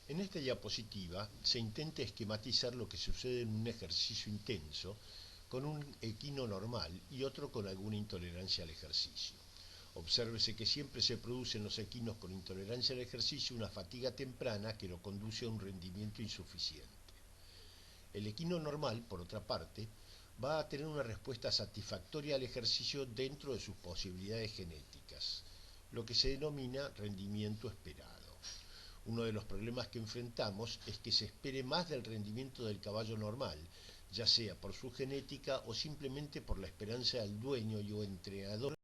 En esta diapositiva se intenta esquematizar lo que sucede en un ejercicio intenso con un equino normal y otro con alguna intolerancia al ejercicio. Obsérvese que siempre se produce en los equinos con intolerancia al ejercicio una fatiga temprana que lo conduce a un rendimiento insuficiente. El equino normal, por otra parte, va a tener una respuesta satisfactoria al ejercicio dentro de sus posibilidades genéticas, lo que se denomina rendimiento esperado. Uno de los problemas que enfrentamos es que se espere más del rendimiento del caballo normal, ya sea por su genética o simplemente por la esperanza del dueño y o entrenador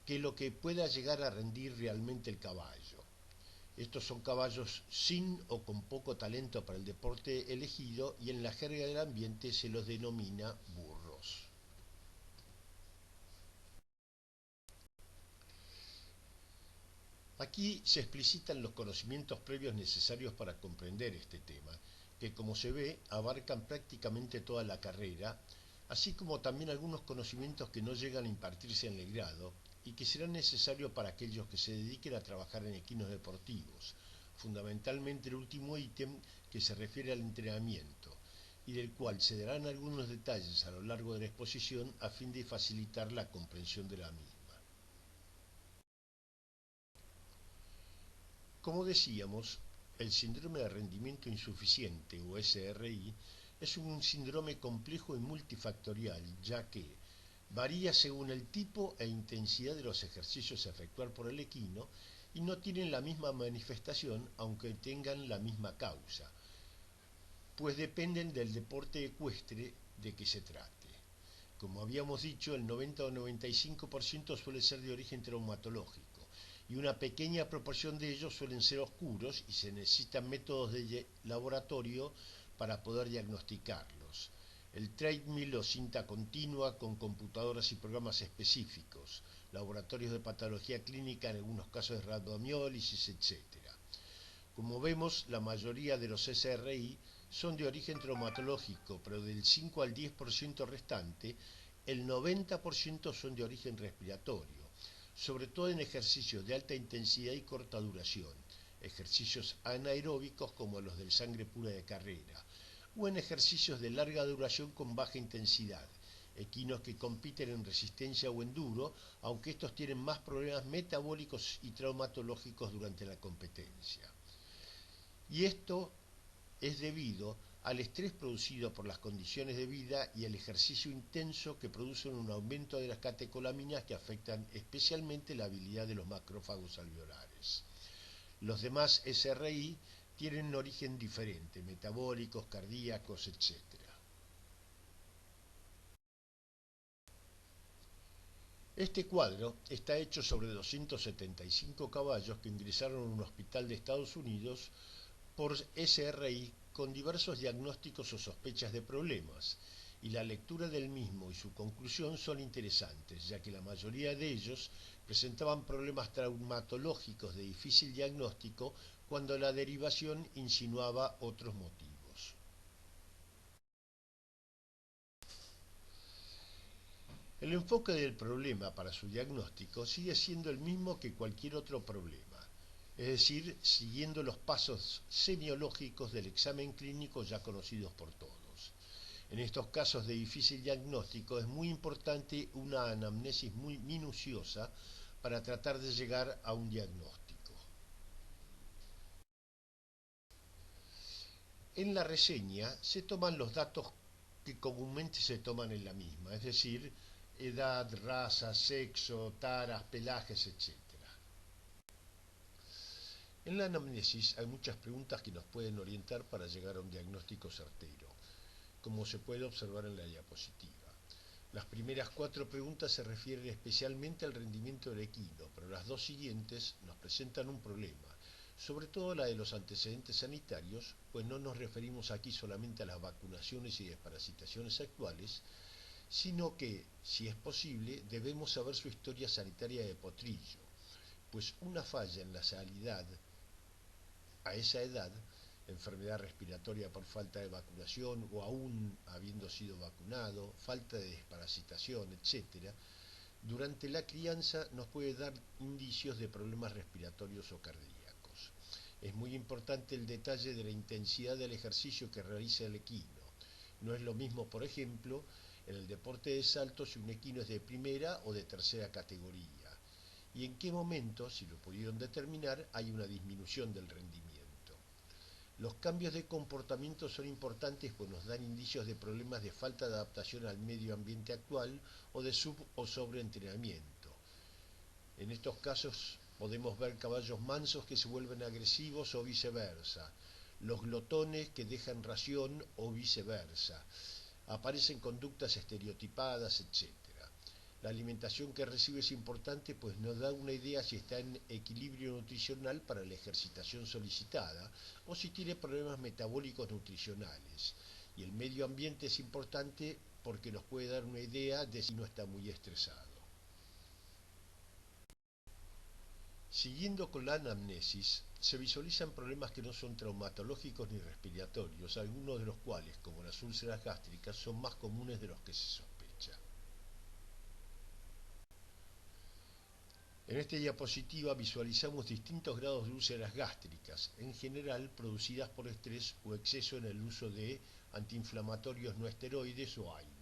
que lo que pueda llegar a rendir realmente el caballo. Estos son caballos sin o con poco talento para el deporte elegido y en la jerga del ambiente se los denomina burros. Aquí se explicitan los conocimientos previos necesarios para comprender este tema, que como se ve abarcan prácticamente toda la carrera, así como también algunos conocimientos que no llegan a impartirse en el grado y que serán necesarios para aquellos que se dediquen a trabajar en equinos deportivos, fundamentalmente el último ítem que se refiere al entrenamiento, y del cual se darán algunos detalles a lo largo de la exposición a fin de facilitar la comprensión de la misma. Como decíamos, el síndrome de rendimiento insuficiente o SRI es un síndrome complejo y multifactorial, ya que varía según el tipo e intensidad de los ejercicios a efectuar por el equino y no tienen la misma manifestación aunque tengan la misma causa, pues dependen del deporte ecuestre de que se trate. Como habíamos dicho, el 90 o 95% suele ser de origen traumatológico y una pequeña proporción de ellos suelen ser oscuros y se necesitan métodos de laboratorio para poder diagnosticarlos. El treadmill o cinta continua con computadoras y programas específicos, laboratorios de patología clínica en algunos casos de rabdomiólisis, etc. Como vemos, la mayoría de los SRI son de origen traumatológico, pero del 5 al 10% restante, el 90% son de origen respiratorio, sobre todo en ejercicios de alta intensidad y corta duración, ejercicios anaeróbicos como los del sangre pura de carrera, o en ejercicios de larga duración con baja intensidad, equinos que compiten en resistencia o enduro, aunque estos tienen más problemas metabólicos y traumatológicos durante la competencia. Y esto es debido al estrés producido por las condiciones de vida y el ejercicio intenso que producen un aumento de las catecolaminas que afectan especialmente la habilidad de los macrófagos alveolares. Los demás SRI tienen un origen diferente, metabólicos, cardíacos, etc. Este cuadro está hecho sobre 275 caballos que ingresaron a un hospital de Estados Unidos por SRI con diversos diagnósticos o sospechas de problemas, y la lectura del mismo y su conclusión son interesantes, ya que la mayoría de ellos presentaban problemas traumatológicos de difícil diagnóstico cuando la derivación insinuaba otros motivos. El enfoque del problema para su diagnóstico sigue siendo el mismo que cualquier otro problema, es decir, siguiendo los pasos semiológicos del examen clínico ya conocidos por todos. En estos casos de difícil diagnóstico es muy importante una anamnesis muy minuciosa para tratar de llegar a un diagnóstico. En la reseña se toman los datos que comúnmente se toman en la misma, es decir, edad, raza, sexo, taras, pelajes, etc. En la anamnesis hay muchas preguntas que nos pueden orientar para llegar a un diagnóstico certero, como se puede observar en la diapositiva. Las primeras 4 preguntas se refieren especialmente al rendimiento del equino, pero las 2 siguientes nos presentan un problema, sobre todo la de los antecedentes sanitarios, pues no nos referimos aquí solamente a las vacunaciones y desparasitaciones actuales, sino que, si es posible, debemos saber su historia sanitaria de potrillo, pues una falla en la sanidad a esa edad, enfermedad respiratoria por falta de vacunación o aún habiendo sido vacunado, falta de desparasitación, etc., durante la crianza nos puede dar indicios de problemas respiratorios o cardíacos. Es muy importante el detalle de la intensidad del ejercicio que realiza el equino. No es lo mismo, por ejemplo, en el deporte de salto si un equino es de primera o de tercera categoría. Y en qué momento, si lo pudieron determinar, hay una disminución del rendimiento. Los cambios de comportamiento son importantes pues nos dan indicios de problemas de falta de adaptación al medio ambiente actual o de sub o sobreentrenamiento. En estos casos podemos ver caballos mansos que se vuelven agresivos o viceversa, los glotones que dejan ración o viceversa, aparecen conductas estereotipadas, etcétera. La alimentación que recibe es importante pues nos da una idea si está en equilibrio nutricional para la ejercitación solicitada o si tiene problemas metabólicos nutricionales. Y el medio ambiente es importante porque nos puede dar una idea de si no está muy estresado. Siguiendo con la anamnesis, se visualizan problemas que no son traumatológicos ni respiratorios, algunos de los cuales, como las úlceras gástricas, son más comunes de los que se sospecha. En esta diapositiva visualizamos distintos grados de úlceras gástricas, en general producidas por estrés o exceso en el uso de antiinflamatorios no esteroides o AINES.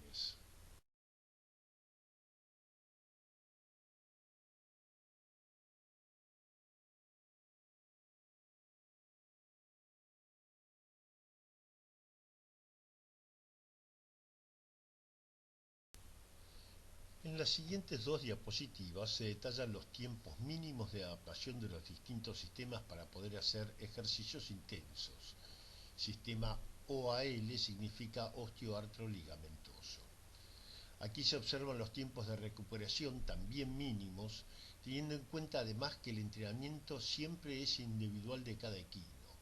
En las siguientes dos diapositivas se detallan los tiempos mínimos de adaptación de los distintos sistemas para poder hacer ejercicios intensos. Sistema OAL significa osteoartroligamentoso. Aquí se observan los tiempos de recuperación también mínimos, teniendo en cuenta además que el entrenamiento siempre es individual de cada equino,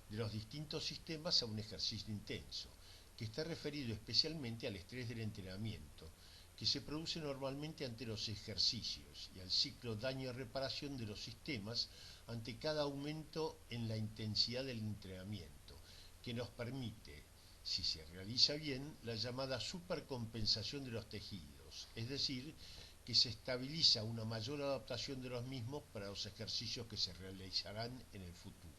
de los distintos sistemas a un ejercicio intenso, que está referido especialmente al estrés del entrenamiento, que se produce normalmente ante los ejercicios, y al ciclo daño-reparación de los sistemas ante cada aumento en la intensidad del entrenamiento, que nos permite, si se realiza bien, la llamada supercompensación de los tejidos, es decir, que se estabiliza una mayor adaptación de los mismos para los ejercicios que se realizarán en el futuro.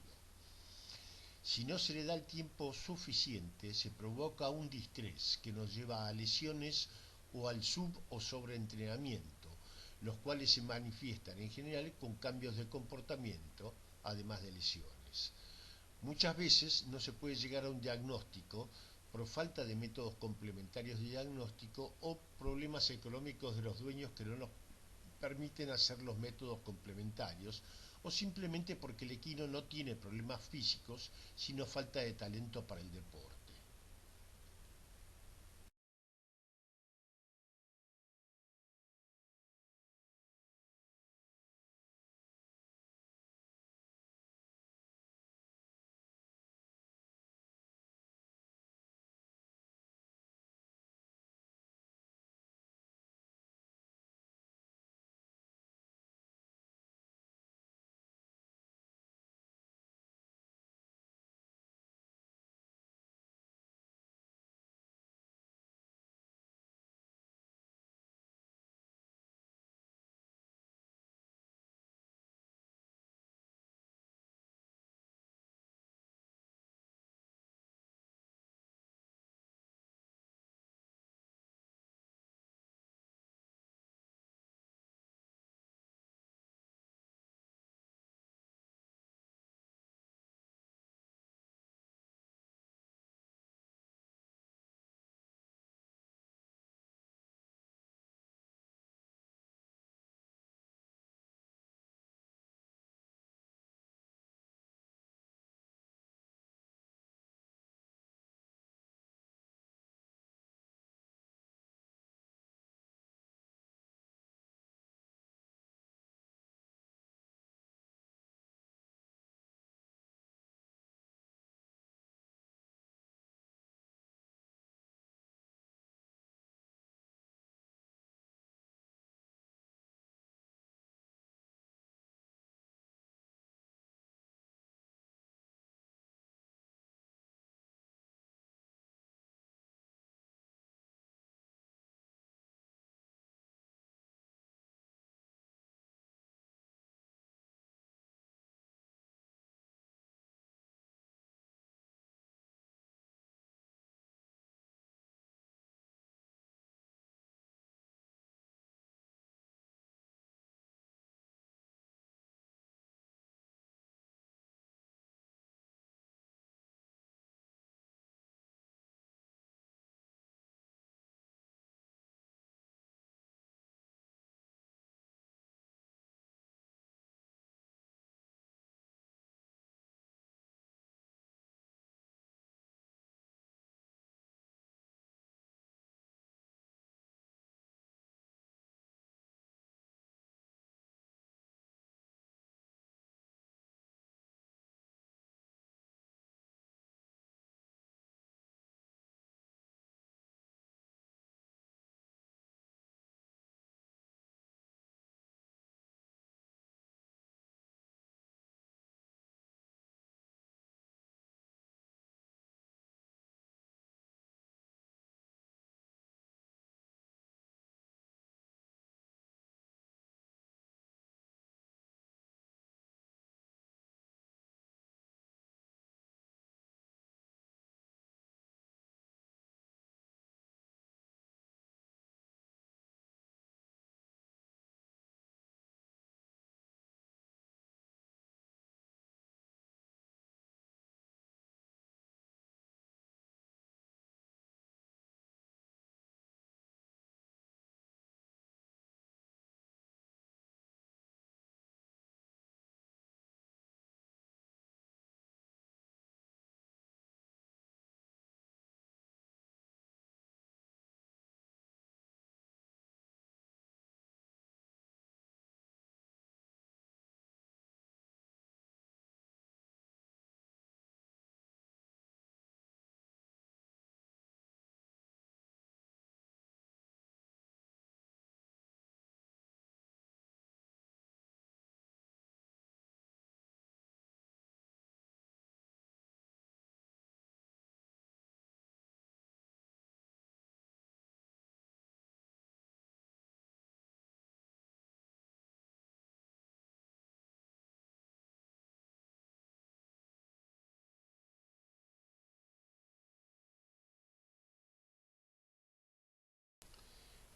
Si no se le da el tiempo suficiente, se provoca un distrés que nos lleva a lesiones o al sub o sobreentrenamiento, los cuales se manifiestan en general con cambios de comportamiento, además de lesiones. Muchas veces no se puede llegar a un diagnóstico por falta de métodos complementarios de diagnóstico o problemas económicos de los dueños que no nos permiten hacer los métodos complementarios o simplemente porque el equino no tiene problemas físicos, sino falta de talento para el deporte.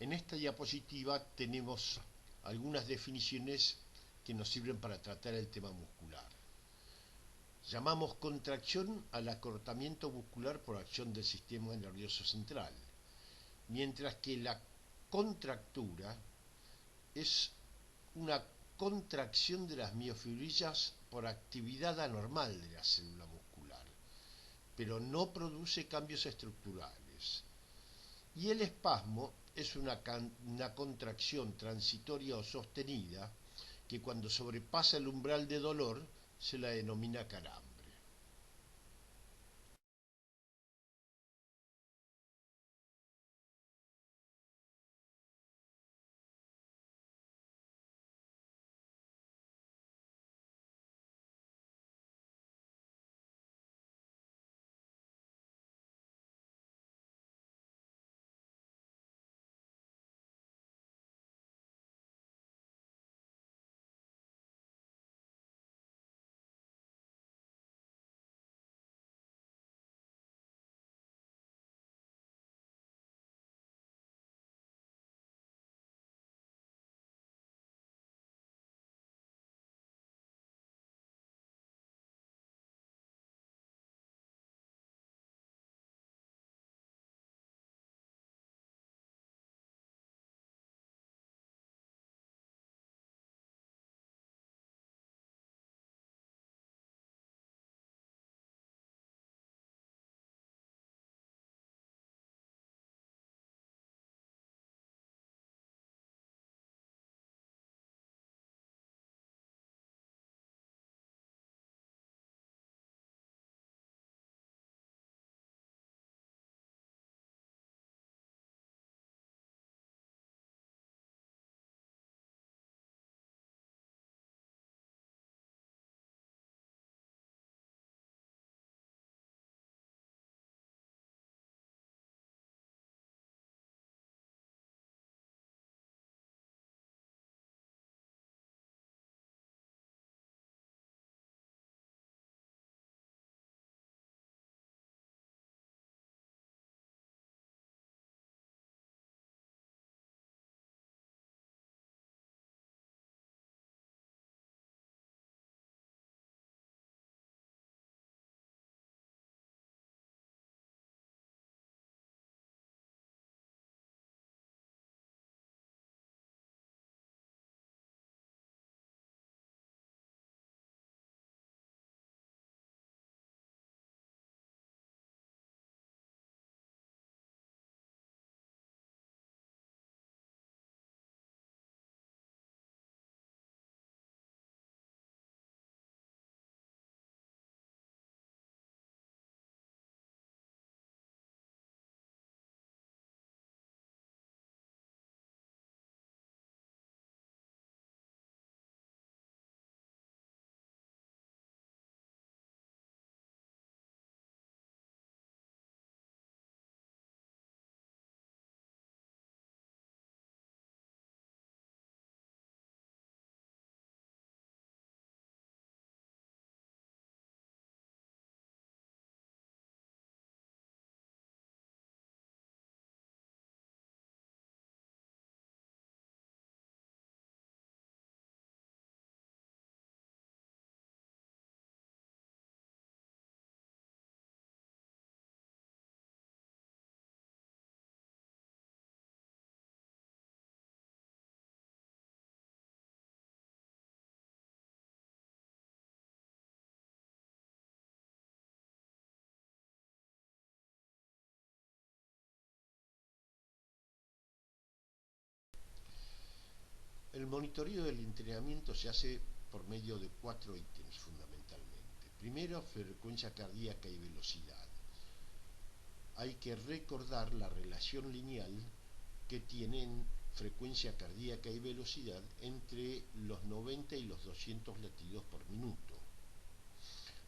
En esta diapositiva tenemos algunas definiciones que nos sirven para tratar el tema muscular. Llamamos contracción al acortamiento muscular por acción del sistema nervioso central, mientras que la contractura es una contracción de las miofibrillas por actividad anormal de la célula muscular, pero no produce cambios estructurales. Y el espasmo es una contracción transitoria o sostenida que cuando sobrepasa el umbral de dolor se la denomina calambre. El monitoreo del entrenamiento se hace por medio de 4 ítems fundamentalmente. Primero, frecuencia cardíaca y velocidad. Hay que recordar la relación lineal que tienen frecuencia cardíaca y velocidad entre los 90 y los 200 latidos por minuto.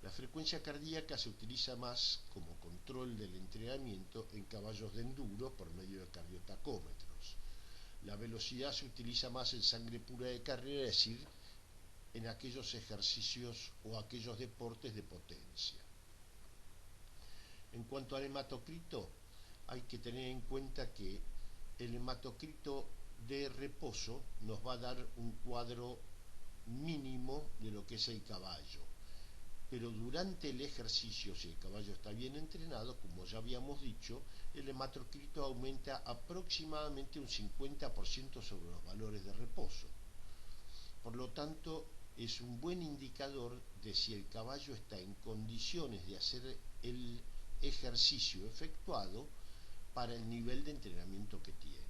La frecuencia cardíaca se utiliza más como control del entrenamiento en caballos de enduro por medio de cardiotacómetros. La velocidad se utiliza más en sangre pura de carrera, es decir, en aquellos ejercicios o aquellos deportes de potencia. En cuanto al hematocrito, hay que tener en cuenta que el hematocrito de reposo nos va a dar un cuadro mínimo de lo que es el caballo. Pero durante el ejercicio, si el caballo está bien entrenado, como ya habíamos dicho, el hematocrito aumenta aproximadamente un 50% sobre los valores de reposo. Por lo tanto, es un buen indicador de si el caballo está en condiciones de hacer el ejercicio efectuado para el nivel de entrenamiento que tiene.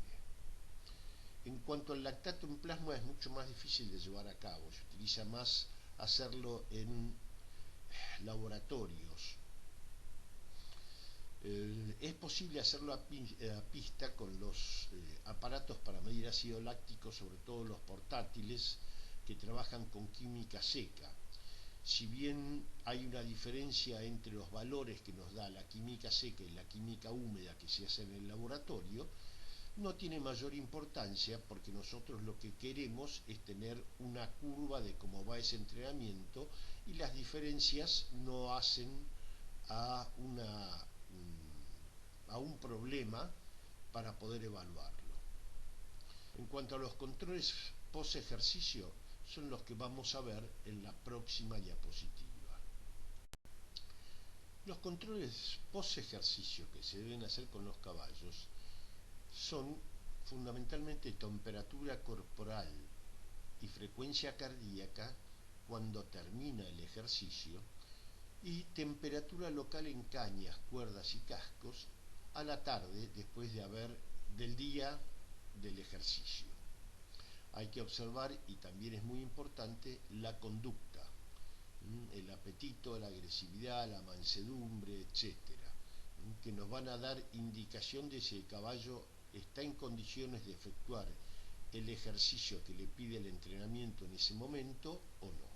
En cuanto al lactato en plasma, es mucho más difícil de llevar a cabo. Se utiliza más hacerlo en laboratorios. Es posible hacerlo a pista con los aparatos para medir ácido láctico, sobre todo los portátiles que trabajan con química seca. Si bien hay una diferencia entre los valores que nos da la química seca y la química húmeda que se hace en el laboratorio, no tiene mayor importancia porque nosotros lo que queremos es tener una curva de cómo va ese entrenamiento y las diferencias no hacen a, a un problema para poder evaluarlo. En cuanto a los controles post ejercicio, son los que vamos a ver en la próxima diapositiva. Los controles post ejercicio que se deben hacer con los caballos son fundamentalmente temperatura corporal y frecuencia cardíaca cuando termina el ejercicio y temperatura local en cañas, cuerdas y cascos a la tarde después del día del ejercicio. Hay que observar, y también es muy importante, la conducta, el apetito, la agresividad, la mansedumbre, etcétera, que nos van a dar indicación de si el caballo está en condiciones de efectuar el ejercicio que le pide el entrenamiento en ese momento o no.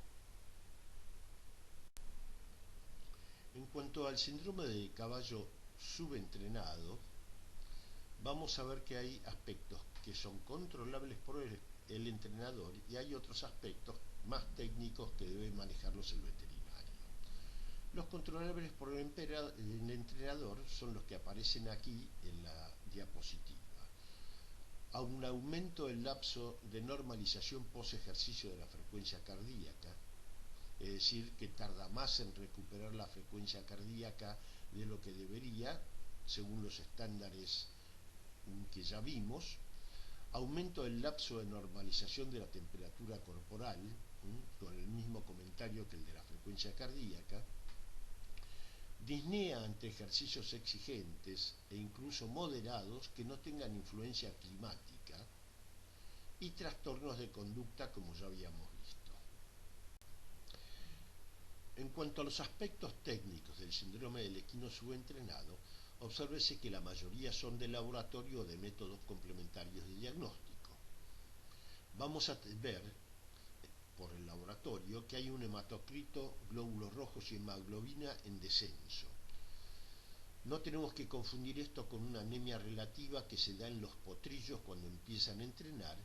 En cuanto al síndrome del caballo subentrenado, vamos a ver que hay aspectos que son controlables por el entrenador y hay otros aspectos más técnicos que debe manejarlos el veterinario. Los controlables por el entrenador son los que aparecen aquí en la diapositiva. A un aumento del lapso de normalización post ejercicio de la frecuencia cardíaca, es decir, que tarda más en recuperar la frecuencia cardíaca de lo que debería, según los estándares que ya vimos. Aumento del lapso de normalización de la temperatura corporal, con el mismo comentario que el de la frecuencia cardíaca. Disnea ante ejercicios exigentes e incluso moderados que no tengan influencia climática y trastornos de conducta, como ya habíamos visto. En cuanto a los aspectos técnicos del síndrome del equino subentrenado, obsérvese que la mayoría son de laboratorio o de métodos complementarios de diagnóstico. Vamos a ver por el laboratorio que hay un hematocrito, glóbulos rojos y hemoglobina en descenso. No tenemos que confundir esto con una anemia relativa que se da en los potrillos cuando empiezan a entrenar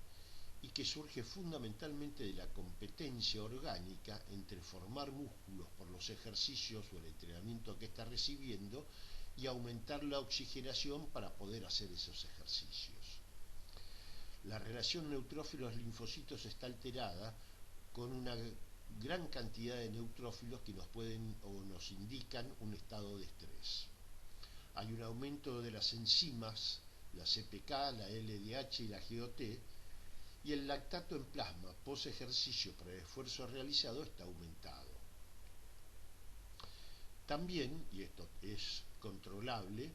y que surge fundamentalmente de la competencia orgánica entre formar músculos por los ejercicios o el entrenamiento que está recibiendo y aumentar la oxigenación para poder hacer esos ejercicios. La relación neutrófilos-linfocitos está alterada con una gran cantidad de neutrófilos que nos pueden o nos indican un estado de estrés. Hay un aumento de las enzimas, la CPK, la LDH y la GOT, y el lactato en plasma post ejercicio para el esfuerzo realizado está aumentado. También, y esto es controlable,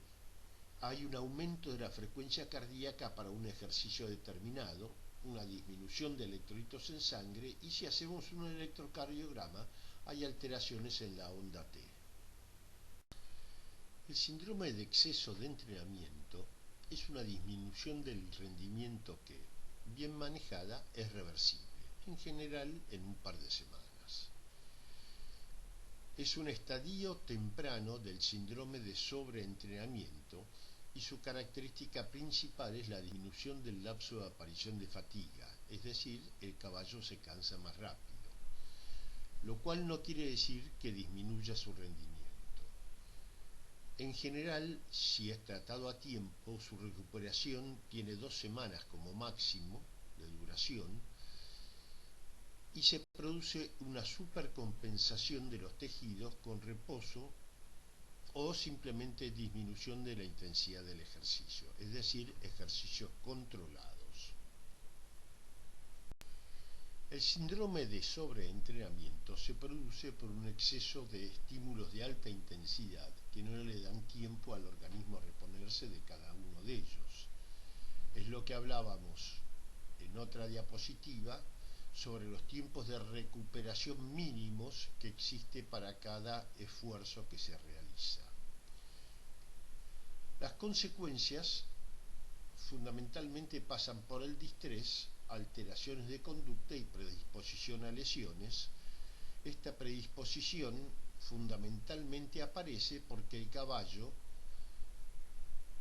hay un aumento de la frecuencia cardíaca para un ejercicio determinado, una disminución de electrolitos en sangre y si hacemos un electrocardiograma hay alteraciones en la onda T. El síndrome de exceso de entrenamiento es una disminución del rendimiento que, bien manejada, es reversible, en general en un par de semanas. Es un estadio temprano del síndrome de sobreentrenamiento y su característica principal es la disminución del lapso de aparición de fatiga, es decir, el caballo se cansa más rápido, lo cual no quiere decir que disminuya su rendimiento. En general, si es tratado a tiempo, su recuperación tiene 2 semanas como máximo de duración y se produce una supercompensación de los tejidos con reposo o simplemente disminución de la intensidad del ejercicio, es decir, ejercicios controlados. El síndrome de sobreentrenamiento se produce por un exceso de estímulos de alta intensidad que no le dan tiempo al organismo a reponerse de cada uno de ellos. Es lo que hablábamos en otra diapositiva sobre los tiempos de recuperación mínimos que existe para cada esfuerzo que se realiza. Las consecuencias fundamentalmente pasan por el distrés, alteraciones de conducta y predisposición a lesiones. Esta predisposición fundamentalmente aparece porque el caballo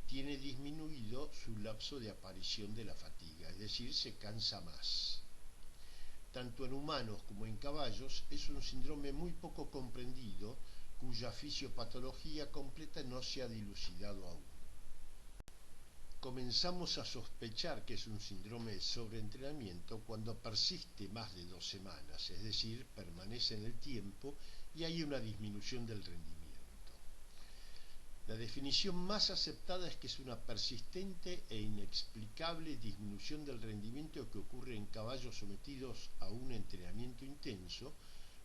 tiene disminuido su lapso de aparición de la fatiga, es decir, se cansa más. Tanto en humanos como en caballos es un síndrome muy poco comprendido, cuya fisiopatología completa no se ha dilucidado aún. Comenzamos a sospechar que es un síndrome de sobreentrenamiento cuando persiste más de 2 semanas, es decir, permanece en el tiempo y hay una disminución del rendimiento. La definición más aceptada es que es una persistente e inexplicable disminución del rendimiento que ocurre en caballos sometidos a un entrenamiento intenso,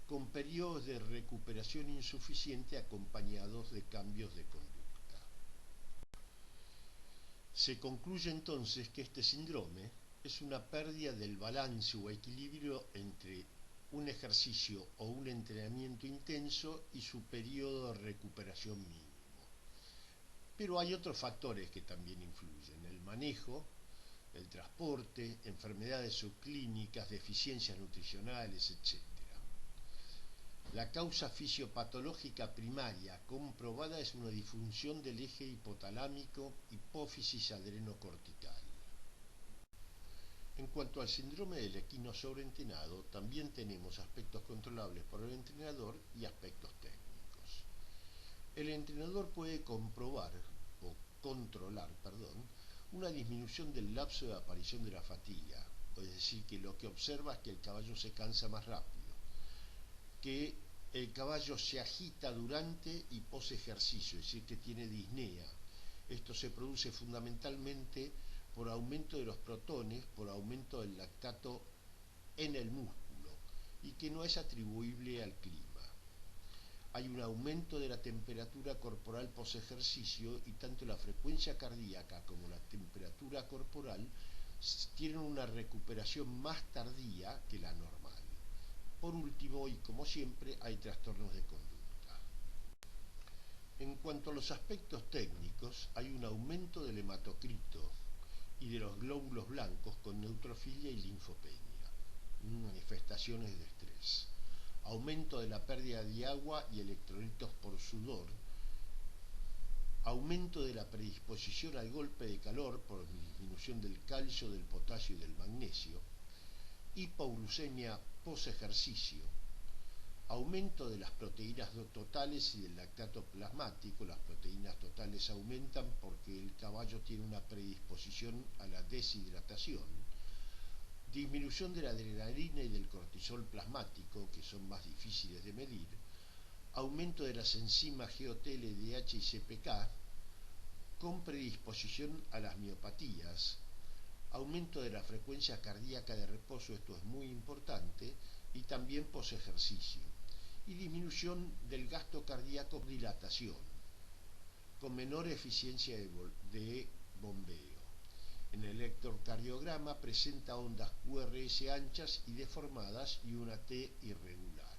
con periodos de recuperación insuficiente acompañados de cambios de conducta. Se concluye entonces que este síndrome es una pérdida del balance o equilibrio entre un ejercicio o un entrenamiento intenso y su periodo de recuperación mínimo. Pero hay otros factores que también influyen: el manejo, el transporte, enfermedades subclínicas, deficiencias nutricionales, etc. La causa fisiopatológica primaria comprobada es una disfunción del eje hipotalámico hipófisis adrenocortical. En cuanto al síndrome del equino sobreentrenado, también tenemos aspectos controlables por el entrenador y aspectos técnicos. El entrenador puede controlar, una disminución del lapso de aparición de la fatiga, es decir, que lo que observa es que el caballo se cansa más rápido, que el caballo se agita durante y pos ejercicio, es decir, que tiene disnea. Esto se produce fundamentalmente por aumento de los protones, por aumento del lactato en el músculo, y que no es atribuible al clima. Hay un aumento de la temperatura corporal pos ejercicio y tanto la frecuencia cardíaca como la temperatura corporal tienen una recuperación más tardía que la normal. Por último, y como siempre, hay trastornos de conducta. En cuanto a los aspectos técnicos, hay un aumento del hematocrito y de los glóbulos blancos con neutrofilia y linfopenia, manifestaciones de estrés. Aumento de la pérdida de agua y electrolitos por sudor, aumento de la predisposición al golpe de calor por disminución del calcio, del potasio y del magnesio, hipoglucemia post-ejercicio, aumento de las proteínas totales y del lactato plasmático. Las proteínas totales aumentan porque el caballo tiene una predisposición a la deshidratación, disminución de la adrenalina y del cortisol plasmático, que son más difíciles de medir, aumento de las enzimas GOT, LDH y CPK, con predisposición a las miopatías, aumento de la frecuencia cardíaca de reposo, esto es muy importante, y también posejercicio, y disminución del gasto cardíaco por dilatación, con menor eficiencia de bombeo. En el electrocardiograma presenta ondas QRS anchas y deformadas y una T irregular.